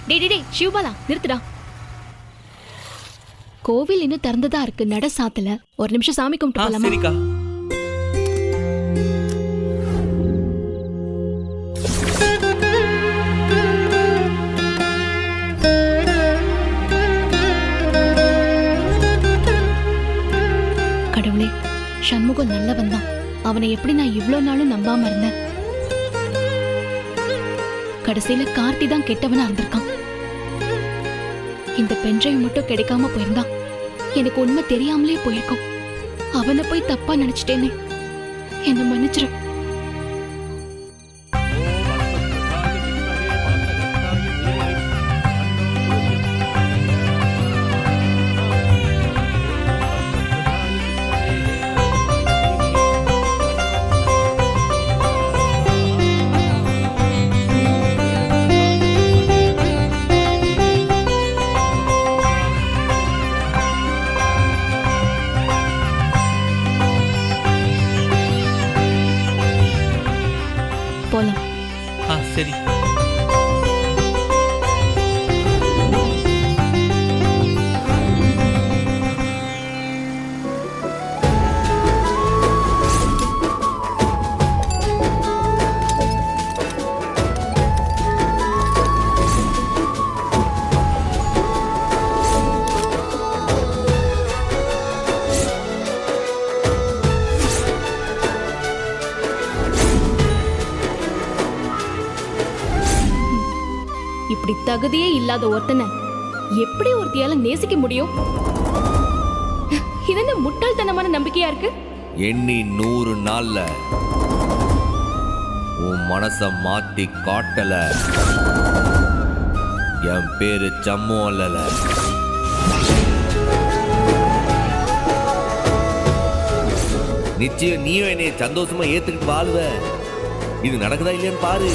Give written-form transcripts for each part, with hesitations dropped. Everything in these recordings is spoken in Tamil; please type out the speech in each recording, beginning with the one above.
டே சிவபாலா நிறுத்துடா. கோவில் இன்னும் திறந்துதான் இருக்கு, நட சாத்தல. ஒரு நிமிஷம் சாமி கும்பிட்டு போலாமா? சரிக்கா. கடவுளே, சண்முகம் நல்லவன் தான். அவனை எப்படி நான் இவ்வளவு நாளும் நம்பாம இருந்தேன். கடைசியில கார்த்தி தான் கெட்டவனா இருந்திருக்கான். இந்த பென்ட்ரைவ் மட்டும் கிடைக்காம போயிருந்தான் எனக்கு உண்மை தெரியாமலே போயிருக்கும். அவனை போய் தப்பா நினைச்சிட்டேனே, என்ன மன்னிச்சிரு. போலாம். சரி. இப்படி தகுதியே இல்லாத ஒருத்தனை எப்படி ஒருத்தியால நேசிக்க முடியும்? இது என்ன முட்டாள்தனமான நம்பிக்கையா இருக்கு? எண்ணி 100 நாள்ல உன் மனச மாத்தி காட்டல, என் பேரு சம்மு அல்லல. நிச்சயம் நீயும் என்னை சந்தோஷமா ஏத்துக்கிட்டு வாழுவ. இது நடக்குதா இல்லையான்னு பாரு.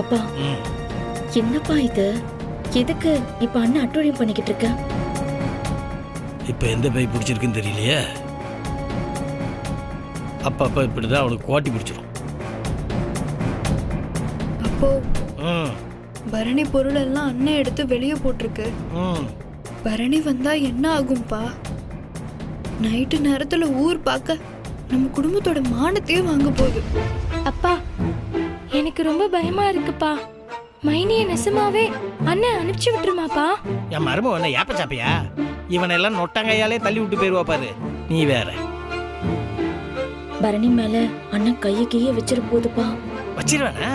அப்பா, என்னப்பா இது? எதுக்கு இப்ப அண்ணன் அட்டூழியம் பண்ணிக்கிட்டு இருக்க? இப்ப எந்த பை பிடிச்சிருக்குன்னு தெரியலையே. அப்பா இப்படிதான் அவனுக்கு கோட்டி பிடிச்சிரும். அப்போ பரணி பொருள் எல்லாம் அண்ணன் எடுத்து வெளியே போட்டிருக்கு. பரணி வந்தா என்ன ஆகும்பா? நைட்டு நேரத்துல ஊர் பார்க்க நம்ம குடும்பத்தோட மானத்தையே வாங்க போகுது. அப்பா, எனக்கு ரொம்ப பயமா இருக்குப்பா. மைனிய நெசமாவே அண்ணன் அனுப்பிச்சு விட்டுருமாப்பா? என் மருமக என்ன ஏப்ப சாப்பியா? இவனெல்லாம் நொட்டாங்கையாலே தள்ளி விட்டு போயிருவா பாரு. நீ வேற. பரணி மேல அண்ணன் கைய கைய வச்சிட போதுப்பா. வச்சிருவானா?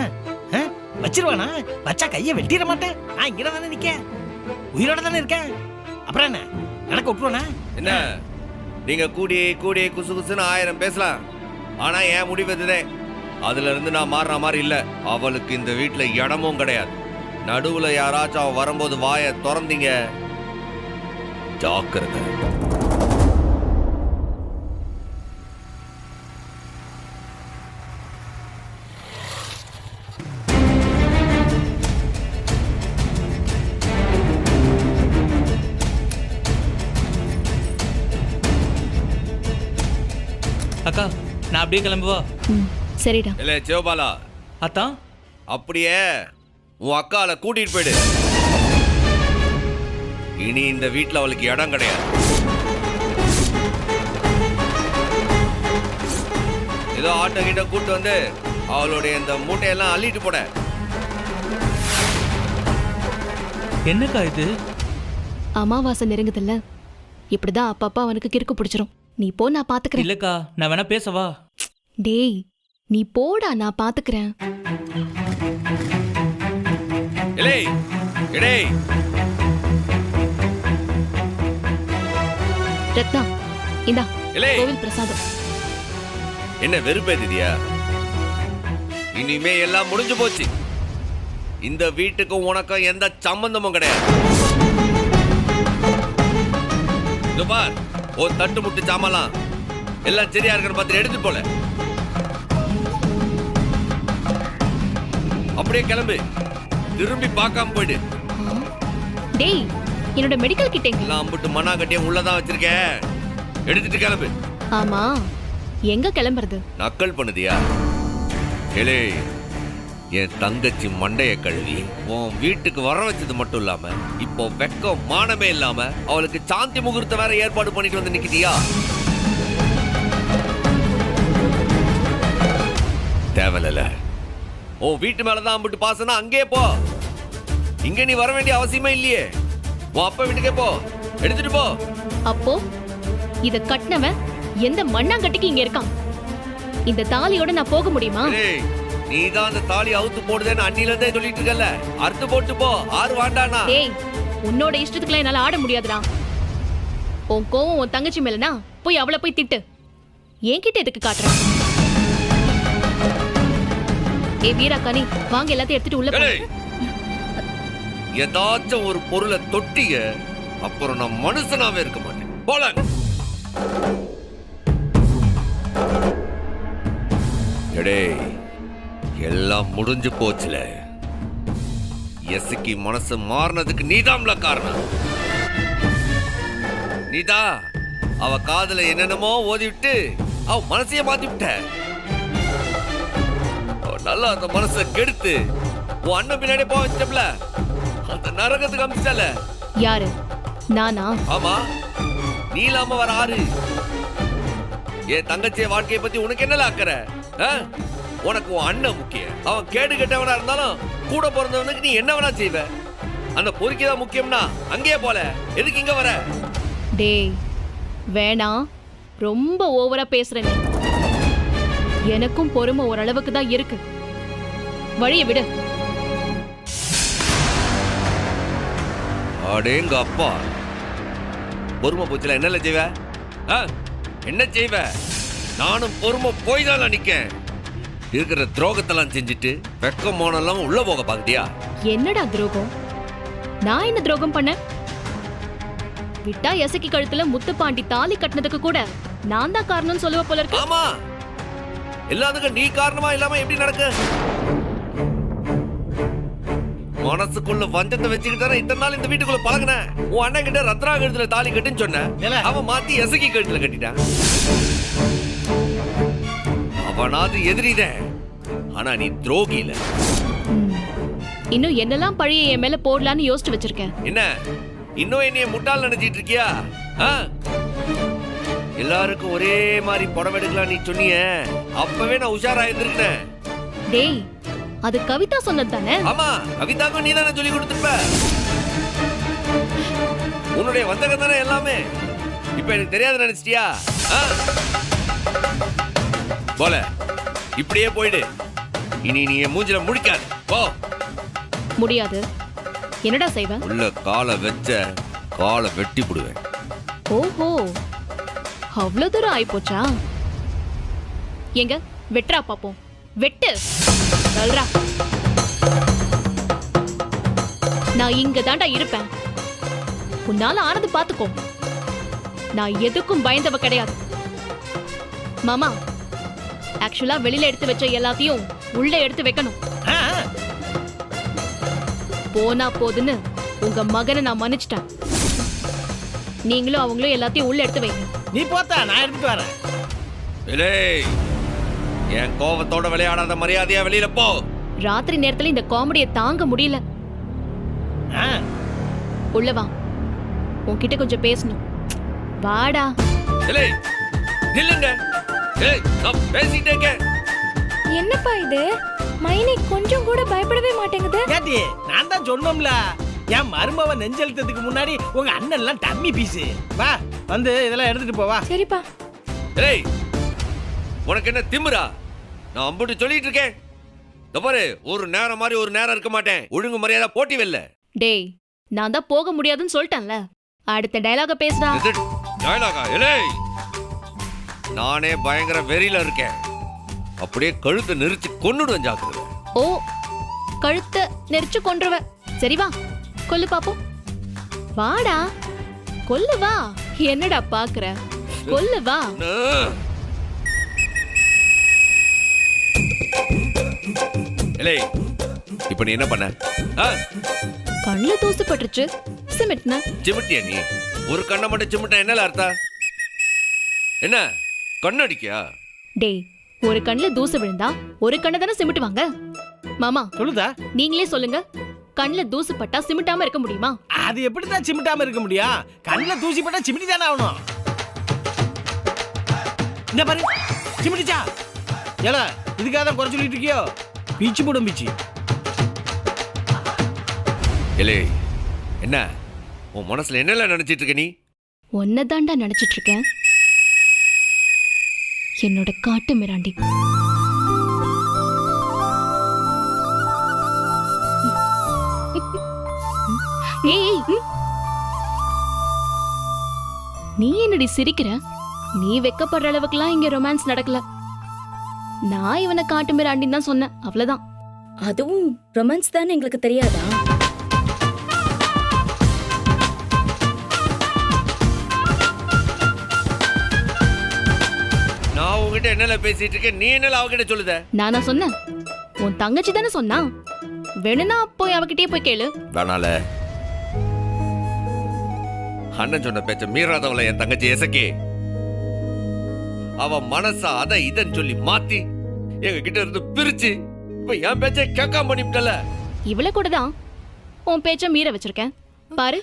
வச்சிருவானா? வச்சா கைய வெட்டிட மாட்டேன். நான் இங்க தானே நிக்க, உயிரோட தானே இருக்கேன். அப்புறம் என்ன நடக்க விட்டுருவானா? என்ன நீங்க கூடி கூடி குசு குசுன்னு 1000 பேசலாம், ஆனா என் முடிவு இதுதான். அதுல இருந்து நான் மாறுற மாதிரி இல்ல. அவளுக்கு இந்த வீட்டுல இடமும் கிடையாது. நடுவுல யாராச்சும் அவ வரும்போது வாயை திறந்தீங்க, ஜாக்கிரதை. அக்கா, நான் அப்படியே கிளம்புவா? சரிடா. இல்ல சிவபாலா, அத்தான் அப்படியே உன் அக்கால கூட்டிட்டு போயிடு. இனி இந்த வீட்டுல அவளுக்கு இடம் கிடையாது. ஏதோ ஆட்டோ கிட்ட கூட்டு வந்து அவளுடைய இந்த மூட்டையெல்லாம் அள்ளிட்டு போட. என்னக்கா இது? அமாவாசை நெருங்குதில்ல, இப்படிதான் அப்பப்பா அவனுக்கு கிறுக்கு பிடிச்சிரும். நீ போ, நான் பாத்துக்கிறேன். இல்லக்கா, நான் வேணா பேசவா? டேய், நீ போடா, நான் பாத்துக்கிறேன். ரத்னா, இந்தா கோவில் பிரசாதம். என்ன வெறுப்பேத்தியா? இனிமே எல்லாம் முடிஞ்சு போச்சு. இந்த வீட்டுக்கும் உனக்கும் எந்த சம்பந்தமும் கிடையாது. ஒரு தட்டு முட்டு சாமலாம் எல்லாம் சரியா இருக்கிற பார்த்து எடுத்து போல. அப்படி அப்படியே கிளம்பு. திரும்பி பார்க்காம போயிடு. டேய் என்னோட மெடிக்கல் கிட் எங்க? எல்லாம் அம்புட்டு மண்ணா கட்டிய உள்ளதான் வச்சிருக்கேன். எடுத்துட்டு கிளம்பு. ஆமா எங்க கிளம்புறது? நக்கல் பண்ணுதியா? ஏலே, என் தங்கச்சி மண்டைய கழுவி உன் வீட்டுக்கு வர வச்சது மட்டும் இல்லாம இப்போ வெக்கம் மானமே இல்லாம அவளுக்கு சாந்தி முகூர்த்த வேற ஏற்பாடு பண்ணிட்டு வந்து நிக்கிட்டியா? தேவையில்ல. ஓ வீட்டு மேலதான் அம்பிட்டு பாசனா அங்கே போ. இங்க நீ வர வேண்டிய அவசியமே இல்லையே. உன் அப்பா வீட்டுக்கே போ. எடுத்துட்டு போ. அப்போ இத கட்டினவன் எந்த மண்ணாங்கட்டிக்கு இங்க இருக்கான்? இந்த தாலியோட நான் போக முடியுமா? நீ தான் அந்த தாலி அவுத்து போடுதேன்னு அன்னில இருந்தே சொல்லிட்டு இருக்கல. அறுத்து போட்டு போ. ஆறு வாண்டானா? ஏய் உன்னோட இஷ்டத்துக்குலாம் என்னால ஆட முடியாதுடா. உன் கோவம் உன் தங்கச்சி மேலனா போய் அவளை போய் திட்டு. என்கிட்ட எதுக்கு காட்டுற? ஏ வீராக்கனி வாங்க எல்லாத்தையும் எடுத்துட்டு உள்ள போ. ஏதாச்சும் ஒரு பொருளை தொட்டிய அப்புறம் நான் மனுஷனாவே இருக்க மாட்டேன். போல எடே, எல்லாம் முடிஞ்சு போச்சுல. எசுக்கி மனசு மாறினதுக்கு நீதான்ல காரணம். நீதா அவ காதுல என்னென்னமோ ஓதி விட்டு அவ மனசையே மாத்தி விட்ட. நல்லா அந்த மனசை கெடுத்து உன் அண்ணன் பின்னாடி போக வச்சிட்டப்ல. அந்த நரகத்துக்கு அமிச்சால. யாரு? நானா? ஆமா, நீ இல்லாம வர ஆறு? என் தங்கச்சிய வாழ்க்கையை பத்தி உனக்கு என்னல அக்கறை? உனக்கு உன் அண்ணன் முக்கியம். அவன் கேடு கெட்டவனா இருந்தாலும் கூட பிறந்தவனுக்கு நீ என்ன வேணா செய்வ. அந்த பொறுக்கிதான் முக்கியம்னா அங்கேயே போல. எதுக்கு இங்க வர? டேய் வேணாம், ரொம்ப ஓவரா பேசுற நீ. எனக்கும் பொறுமை ஓரளவுக்கு தான் இருக்கு. வழிய விடு. அடேங்க அப்பா, பொறுமை போச்சுல என்னல செய்வ? என்ன செய்வ? நானும் பொறுமை போய் தான் நிக்கேன். இருக்கிற துரோகத்தெல்லாம் செஞ்சுட்டு வெக்கம் மோனெல்லாம் உள்ள போக பாக்குறியா? என்னடா துரோகம்? நான் என்ன துரோகம் பண்ண? விட்டா எசக்கி கழுத்துல முத்துப்பாண்டி தாலி கட்டினதுக்கு கூட நான் தான் காரணம் சொல்லுவ போல இருக்கு. ஆமா, எல்லாத்துக்கும் நீ காரணமா இல்லாம எப்படி நடக்கு? மனசுக்குள்ள வஞ்சத்தை வச்சுக்கிட்டு இத்தனை நாள் இந்த வீட்டுக்குள்ள பழகின. உன் அண்ணன் கிட்ட ரத்னா கழுத்துல தாலி கட்டுன்னு சொன்ன. அவன் மாத்தி எசக்கி கழுத்துல கட்டிட்டான். அவனாது எதிரிதான், ஆனா நீ துரோகி இல்ல. இன்னும் என்னெல்லாம் பழிய என் மேல போடலான்னு யோசிச்சு வச்சிருக்கேன். என்ன இன்னும் என்னைய முட்டாள் நினைச்சிட்டு இருக்கியா? எல்லாருக்கும் ஒரே மாதிரி புடவை எடுக்கலாம் நீ சொன்னிய. அப்பவே நான் உஷாரா இருந்திருக்கேன். டேய் அது கவிதா சொன்னது தானே? ஆமா, கவிதாக்கும் நீ தானே சொல்லி கொடுத்துருப்ப. உன்னுடைய வந்தகம் தானே எல்லாமே. இப்ப எனக்கு தெரியாது நினைச்சிட்டியா? போல இப்படியே போயிடு. இனி நீ மூஞ்சில முடிக்காது. போ. முடியாது. என்னடா செய்வ? உள்ள காலை வச்ச காலை வெட்டி போடுவேன். ஓஹோ, அவ்வளவு தூரம் ஆயிப்போச்சா? எங்க வெட்டுறா பாப்போம். வெட்டு சொல்றா. நான் இங்க தாண்டா இருப்பேன். உன்னால ஆனது பாத்துக்கோ. நான் எதுக்கும் பயந்தவ கிடையாது. மாமா, ஆக்சுவலா வெளியில எடுத்து வச்ச எல்லாத்தையும் உள்ள எடுத்து வைக்கணும். போனா போதுன்னு உங்க மகனை நான் மன்னிச்சிட்டேன். நீங்களும் அவங்களும் எல்லாத்தையும் உள்ள எடுத்து வைங்க. நீ போத்தா, நான் எடுத்துட்டு வரேன். என் கோவத்தோட விளையாடாத, மரியாதையா வெளியில போ. ராத்திரி நேரத்துல இந்த காமெடியை தாங்க முடியல. உள்ள வா, உன்கிட்ட கொஞ்சம் பேசணும். வாடா. நில்லுங்க. நான் பேசிட்டே இருக்கேன். என்னப்பா இது? மைனி கொஞ்சம் கூட பயப்படவே மாட்டேங்குது. கேட்டி, நான் தான் சொன்னோம்ல, என் மருமவ நெஞ்செழுத்ததுக்கு முன்னாடி உங்க அண்ணன் எல்லாம் டம்மி பீஸ். வா, வந்து இதெல்லாம் எடுத்துட்டு போவா. சரிப்பா. உனக்கு என்ன திமிரா? நான் அம்புட்டு சொல்லிட்டு இருக்கேன். பாரு, ஒரு நேரம் மாதிரி ஒரு நேரம் இருக்க மாட்டேன். ஒழுங்கு மரியாதை போட்டி வெல்ல. டேய், நான் தான் போக முடியாதுன்னு சொல்லிட்டேன்ல. அடுத்த டயலாக பேசுடா. டயலாகா? நானே பயங்கர வெறியில இருக்கேன். அப்படியே கழுத்தை நெரிச்சு கொன்னுடுவேன், ஜாக்கிரதை. ஓ, கழுத்தை நெரிச்சு கொன்றுவ. சரி வா, கொல்லு பாப்போம். வாடா, கொல்லு வா. என்னடா பாக்குற? கொல்லு வா. இப்ப நீ என்ன பண்ண? கண்ணுல தூசு பட்டுருச்சு, சிமெண்ட்னா. சிமிட்டியா நீ? ஒரு கண்ணை மட்டும் சிமிட்டா என்னல அர்த்தம்? என்ன கண்ணடிக்கியா? டேய், ஒரு கண்ணுல தூசு விழுந்தா ஒரு கண்ணை தானே சிமிட்டுவாங்க. மாமா சொல்லுதா? நீங்களே சொல்லுங்க, கண்ணுல தூசு பட்டா சிமிட்டாம இருக்க முடியுமா? அது எப்படிதான் சிமிட்டாம இருக்க முடியும்? கண்ணுல தூசி பட்டா சிமிட்டி தானே ஆகணும். இந்த பாரு, சிமிட்டிச்சா? ஏல, இதுக்காக தான் குறை சொல்லிட்டு இருக்கியோ? பீச்சு போடும் பீச்சு. ஏலே, என்ன உன் மனசுல என்னெல்லாம் நினைச்சிட்டு இருக்க நீ? ஒன்னதாண்டா நினைச்சிட்டு இருக்கேன், என்னோட காட்டு மிராண்டி. ஏய், நீ என்னடி சிரிக்கிற? நீ வெக்கப்படுற அளவுக்குலாம் இங்க ரொமான்ஸ் நடக்கல. நான் இவனை காட்டு மிராண்டின்னு தான் சொன்னேன், அவ்வளவுதான். அதுவும் ரொமான்ஸ் தானே எங்களுக்கு தெரியாதா? நான் உன்கிட்ட என்னல பேசிட்டு இருக்கேன், நீ என்னல அவகிட்ட சொல்லுத? நானா சொன்னேன்? உன் தங்கச்சி தானே சொன்னா. வேணும்னா போய் அவகிட்டயே போய் கேளு. வேணால, அண்ணன் சொன்ன பேச்ச மீறாதவள என் தங்கச்சி எசக்கி. அவ மனசா அத இதன்னு சொல்லி மாத்தி எங்க கிட்ட இருந்து பிரிச்சு இப்ப என் பேச்ச கேட்காம பண்ணிவிட்டல. இவள கூட தான் உன் பேச்ச மீற வச்சிருக்கேன் பாரு.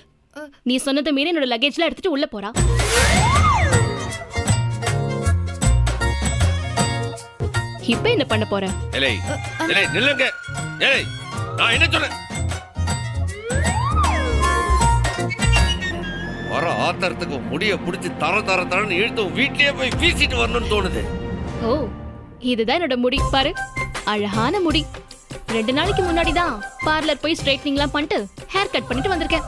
நீ சொன்னதை மீறி என்னோட லக்கேஜ்ல எடுத்துட்டு உள்ள போறா. இப்ப என்ன பண்ண போற? ஏலே, ஏலே நில்லுங்க. ஏலே, நான் என்ன சொன்னேன்? வர ஆத்தரத்துக்கு முடிய புடிச்சு தரன்னு இழுத்து வீட்லயே போய் வீசிட்டு வரணும்னு தோணுது. ஓ, இதுதான் என்னோட முடி பாரு, அழகான முடி. 2 நாளைக்கு முன்னாடி தான் பார்லர் போய் ஸ்ட்ரைட்னிங்லாம் பண்ணிட்டு ஹேர் கட் பண்ணிட்டு வந்திருக்கேன்.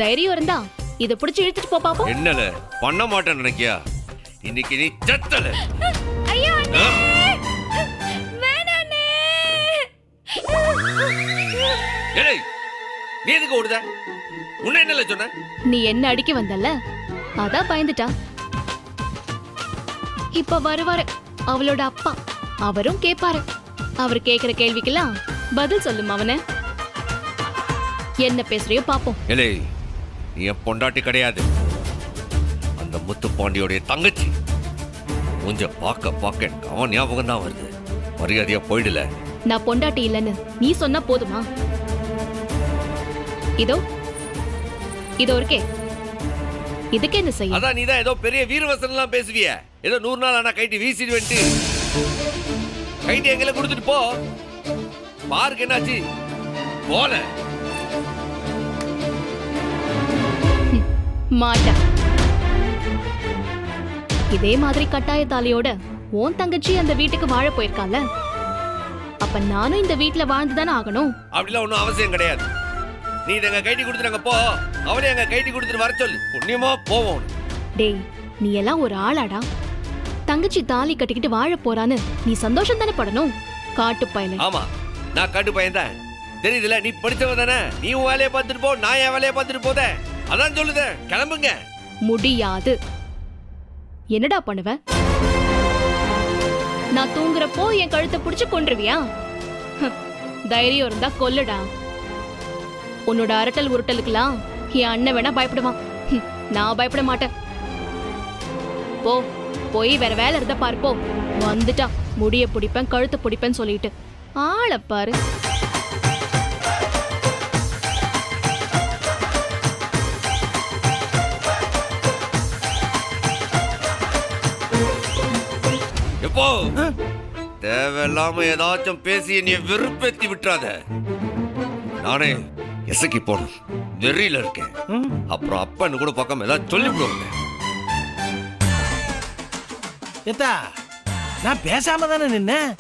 தைரியம் இருந்தா இத புடிச்சு இழுத்துட்டு போ பாப்போம். என்னல பண்ண மாட்டேன்னு நினைக்கியா? இன்னைக்கு நீ செத்தல. ஐயோ ஆ? வேணானே. ஏலே, நீ எதுக்கு ஓடுத? உன்ன என்னல சொன்ன? நீ என்ன அடிக்க வந்தல்ல, அதான் பயந்துட்டா. இப்ப வருவாரு அவளோட அப்பா, அவரும் கேட்பாரு. அவர் கேக்குற கேள்விக்கெல்லாம் பதில் சொல்லும் அவன. என்ன பேசுறியோ பாப்போம். ஏலே, நீ என் பொண்டாட்டி கிடையாது, அந்த முத்து பாண்டியோடைய தங்கச்சி. கொஞ்சம் பார்க்க எனக்கு அவன் ஞாபகம் தான் வருது. மரியாதையா போயிடல. நான் பொண்டாட்டி இல்லைன்னு நீ சொன்னா போதுமா? இதோ இதோ இருக்கே, இதுக்கு என்ன செய்ய? அதான் நீ தான் ஏதோ பெரிய வீரவசனம் எல்லாம் பேசுவிய. ஏதோ 100 நாள் ஆனா கைட்டி வீசிடுவேன்ட்டு. கைட்டி எங்களை கொடுத்துட்டு போ. பாருக்கு என்னாச்சு போல. மாட்டேன். இதே மாதிரி கட்டாய தாலியோட உன் தங்கச்சி அந்த வீட்டுக்கு வாழ போயிருக்கால, அப்ப நானும் இந்த வீட்டுல வாழ்ந்துதானே ஆகணும். அப்படிலாம் ஒன்றும் அவசியம் கிடையாது. நீ எங்க கைட்டி கொடுத்துருங்க போ. அவளே எங்க கைட்டி கொடுத்துட்டு வர சொல்லு. புண்ணியமா போவோம். டேய், நீ எல்லாம் ஒரு ஆளாடா? தங்கச்சி தாலி கட்டிக்கிட்டு வாழ போறான்னு நீ சந்தோஷம் தானே படணும், காட்டு பயல. ஆமா, நான் காட்டு பையன் தான். தெரியுதுல, நீ படிச்சவ தானே. நீ உன் வேலையை பார்த்துட்டு போ, நான் என் வேலையை பார்த்துட்டு போத. அதான் சொல்லுத, கிளம்புங்க. முடியாது. என்னடா பண்ணுவ? நான் தூங்குறப்போ என் கழுத்தை பிடிச்சு கொன்றுவியா? தைரியம் இருந்தா கொல்லுடா. உன்னோட அரட்டல் உருட்டலுக்குலாம் என் அண்ணன் வேணா பயப்படுவான், நான் பயப்பட மாட்டேன். போ, போய் வேற வேலை இருந்தா பாரு. போ. வந்துட்டா முடிய பிடிப்பேன் கழுத்தை பிடிப்பேன்னு சொல்லிட்டு ஆளை பாரு. எப்போ தேவையில்லாம ஏதாச்சும் பேசி நீ வெறுப்பேத்தி விட்டுறாத. நானே எசக்கி போடும் வெறியில இருக்கேன். அப்புறம் அப்பன்னு கூட பார்க்காம ஏதாவது சொல்லி விடுவாங்க. ஏத்தா, நான் பேசாம தானே நின்னேன்.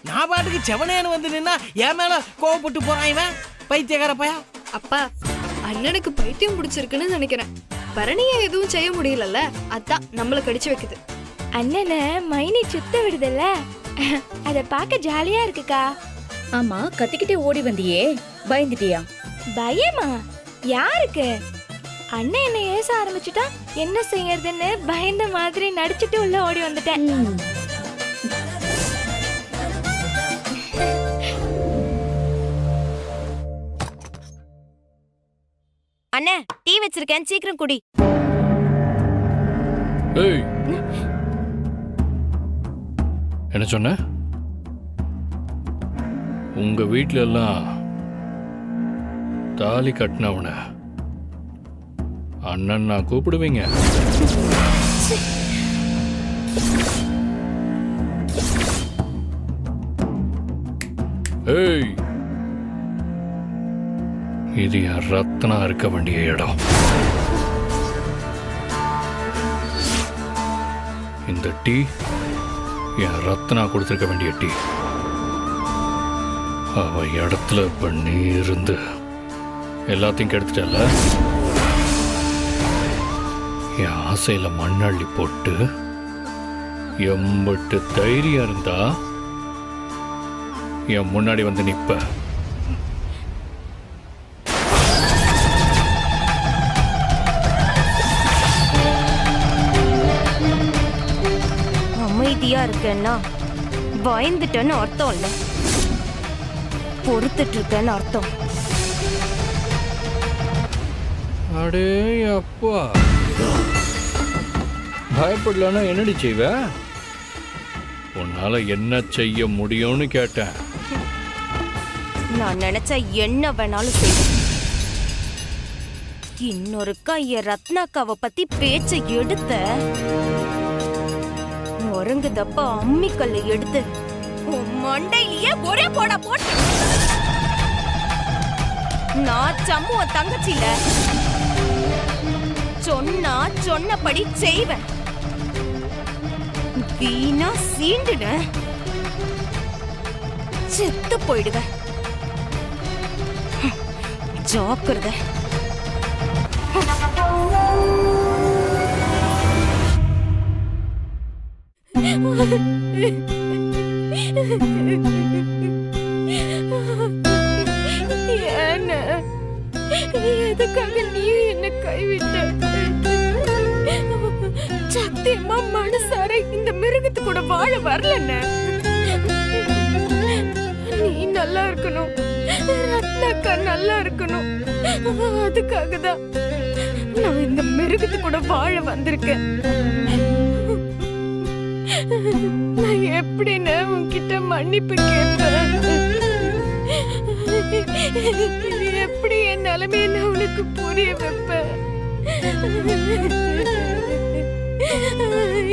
நான் பாட்டுக்கு செவனேன்னு வந்து நின்னா என் மேல கோவப்பட்டு போறான் இவன் பைத்தியக்கார பையா. அப்பா, அண்ணனுக்கு பைத்தியம் பிடிச்சிருக்குன்னு நினைக்கிறேன். பரணியை எதுவும் செய்ய முடியலல்ல, அதான் நம்மள கடிச்சு வைக்குது. அண்ணனை மைனி சுத்த விடுதல்ல, அத பார்க்க ஜாலியா இருக்குக்கா. ஆமா, கத்திக்கிட்டே ஓடி வந்தியே, பயந்துட்டியா? பயமா? யாருக்கு? அண்ணன் என்ன ஏச ஆரம்பிச்சுட்டா என்ன செய்யறதுன்னு பயந்த மாதிரி நடிச்சிட்டு உள்ள ஓடி வந்துட்டேன். அண்ணே டீ வச்சிருக்கேன், சீக்கிரம் குடி. ஏய், என்ன சொன்ன? உங்க வீட்ல எல்லாம் தாலி கட்டினவன அண்ணன் நான் கூப்பிடுவீங்க. ஏய், இது என் ரத்னா இருக்க வேண்டிய இடம். இந்த டீ என் ரத்னா கொடுத்துருக்க வேண்டிய டீ. அவ இடத்துல பண்ணி இருந்து எல்லாத்தையும் கெடுத்துட்டல. என் ஆசையில மண்ணள்ளி போட்டு எம்பட்டு தைரியம் இருந்தா என் முன்னாடி வந்து நிப்ப. அமைதியா இருக்கேன்னா பயந்துட்டேன்னு அர்த்தம் இல்ல, பொறுத்துட்டு இருக்கேன்னு அர்த்தம். அடே அப்பா, பயப்படலன்னா என்னடி செய்வ? உன்னால என்ன செய்ய முடியும்னு கேட்டேன். நான் நினைச்சா என்ன வேணாலும் செய்வேன். இன்னொரு கைய ரத்னாக்காவை பத்தி பேச்ச எடுத்த உறங்குதப்ப அம்மிக்கல்ல எடுத்து உன் மண்டையிலேயே ஒரே போட போட்டு. நான் சம்முவ தங்கச்சில சொன்னா சொன்னபடி செய்வேன். வீணா சீண்டுன செத்து போயிடுவேன். ஜாக்கிரதை. எதுக்காக நீ என்ன கைவிட்ட? சத்தியமா மனசார இந்த மிருகத்து கூட வாழ வரலன்னு. நீ நல்லா இருக்கணும், ரத்னாக்கா நல்லா இருக்கணும். அதுக்காக தான் நான் இந்த மிருகத்து கூட வாழ வந்திருக்கேன். நான் எப்படின்னு உன்கிட்ட மன்னிப்பு கேட்பேன்? எப்படி என் நிலைமையை நான் உனக்கு புரிய வைப்பேன்?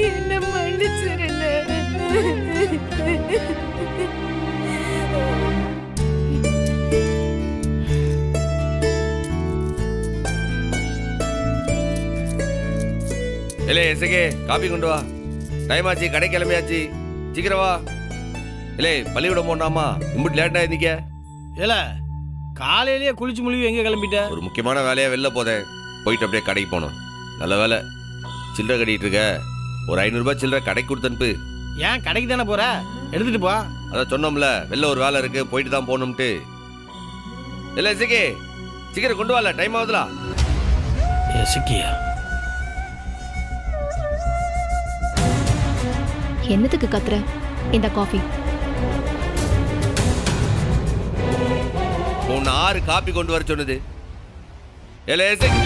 என்ன மன்னிச்சிருந்த. இல்லை எசகே, காபி கொண்டு வா. டைம் ஆச்சு, கடை கிளம்பியாச்சு, சீக்கிரம் வா. இல்லை பள்ளிக்கூடம் போனாமா, இம்பிட்டு லேட்டா இருந்தீங்க. ஏல காலையிலேயே குளிச்சு முழுவி எங்க கிளம்பிட்ட? ஒரு முக்கியமான வேலையா வெளில போதேன், போயிட்டு அப்படியே கடைக்கு போனோம். நல்ல வேலை சில்லறை கட்டிட்டு இருக்க. ஒரு 500 ரூபாய் சில்லறை கடைக்கு கொடுத்து அனுப்பு. ஏன் கடைக்கு தானே போற, எடுத்துட்டு போ. அதான் சொன்னோம்ல, வெளில ஒரு வேலை இருக்கு, போயிட்டு தான் போகணும்ட்டு. இல்லை எசகே, சீக்கிரம் கொண்டு வரல, டைம் ஆகுதுலா. எசக்கியா, என்னத்துக்கு கத்துற? இந்த காஃபி. உன்னை 6 காப்பி கொண்டு வர சொன்னது. இல்லை எசகே,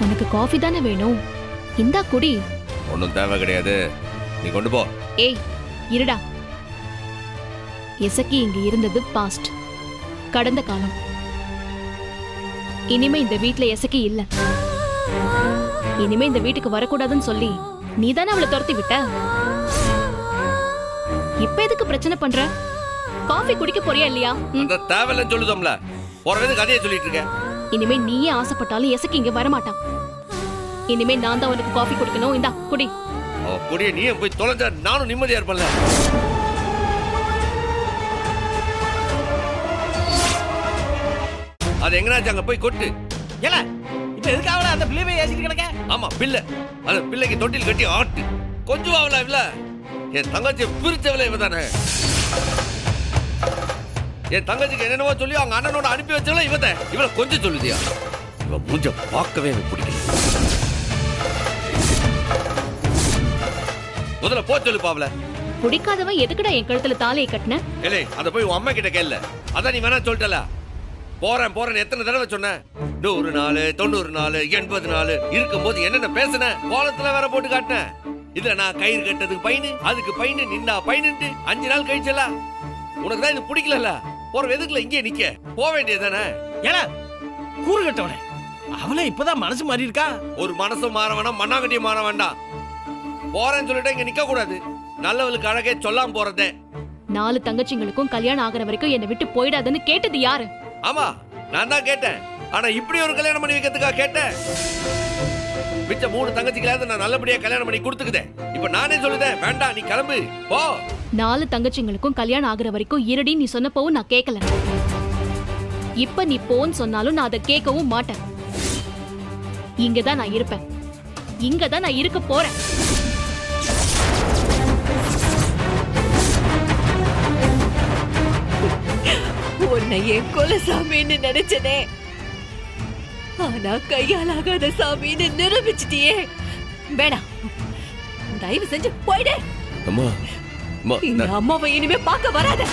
உனக்கு காஃபி தானே வேணும், இந்தா குடி. ஒன்றும் தேவை கிடையாது, நீ கொண்டு போ. ஏய் இருடா. எசக்கி இங்க இருந்தது பாஸ்ட், கடந்த காலம். இனிமே இந்த வீட்ல எசக்கி இல்ல. இனிமே இந்த வீட்டுக்கு வரக்கூடாதுன்னு சொல்லி நீ தானே அவளை துரத்தி விட்ட. இப்ப எதுக்கு பிரச்சனை பண்ற? காஃபி குடிக்க போறியா இல்லையா? அந்த தேவையில்லைன்னு சொல்லுதோம்ல, போறது கதையை சொல்லிட்டு இருக்க. இனிமே நீயே ஆசைப்பட்டாலும் எசக்கி இங்க வரமாட்டான். இனிமே நான் தான் உனக்கு காஃபி குடிக்கணும், இந்தா குடி. குடிய நீயே போய் தொலைஞ்சா நானும் நிம்மதியா இருப்பேன்ல. அது எங்கனாச்சு அங்க போய் கொட்டு. ஏல இப்ப எதுக்காக அந்த பிள்ளையை ஏசிட்டு கிடக்க? ஆமா பிள்ளை, அந்த பிள்ளைக்கு தொட்டில் கட்டி ஆட்டு. கொஞ்சம் ஆகல இல்ல, என் தங்கச்சியை பிரிச்சவள இவ தானே. என் தங்கச்சிக்கு என்னென்னவோ சொல்லி அவங்க அண்ணனோட அனுப்பி வச்சவள இவளை கொஞ்சம் சொல்லுதியா? இவ மூஞ்ச பார்க்கவே எனக்கு பிடிக்கல. முதல்ல போ சொல்லுப்பா அவளை. பிடிக்காதவன் எதுக்குடா என் கழுத்துல தாலியை கட்டின? ஏலே அத போய் உன் அம்மா கிட்ட கேளு. அதான் நீ வேணா சொல்லிட்டல. போறேன் எத்தனை தடவை சொன்ன? 100 நாள் 90 நாள் 80 நாள் இருக்கும்போது என்னென்ன பேசுன? கோலத்துல வேற போட்டு காட்டின. இதுல நான் கயிறு கட்டதுக்கு பையனு, அதுக்கு பையனு, நின்னா பையனுட்டு 5 நாள் கழிச்சல. உனக்கு தான் இது பிடிக்கல. போற எதுக்குல இங்கே நிக்க? போக வேண்டியதானே? ஏல கூறு கட்டவனே, அவளே இப்பதான் மனசு மாறி இருக்கா. ஒரு மனசு மாற வேண்டாம், மண்ணாங்கட்டியும் மாற வேண்டாம். போறேன்னு சொல்லிட்டு இங்க நிக்க கூடாது. நல்லவளுக்கு அழகே சொல்லாம போறதே. 4 தங்கச்சிங்களுக்கும் கல்யாணம் ஆகிற வரைக்கும் என்னை விட்டு போயிடாதுன்னு கேட்டது யாரு? ஆமா நான் தான் கேட்டேன். ஆனா இப்படி ஒரு கல்யாணம் பண்ணி வைக்கிறதுக்கா கேட்டேன்? மிச்ச 3 தங்கச்சிகளாவது நான் நல்லபடியா கல்யாணம் பண்ணி கொடுத்துக்குதேன். இப்ப நானே சொல்லுதேன் வேண்டாம் நீ கிளம்பு போ. 4 தங்கச்சிங்களுக்கும் கல்யாணம் ஆகிற வரைக்கும் இருடி நீ சொன்னப்பவும் நான் கேட்கல. இப்ப நீ போன்னு சொன்னாலும் நான் அதை கேட்கவும் மாட்டேன். இங்கதான் நான் இருப்பேன். இங்கதான் நான் இருக்க போறேன். உன்னை என் குலசாமின்னு நினைச்சனே, ஆனா கையாலாகாத சாமின்னு நிரூபிச்சிட்டியே. வேணாம், தயவு செஞ்சு போயிடு. அம்மா இந்த அம்மாவை இனிமே பார்க்க வராத.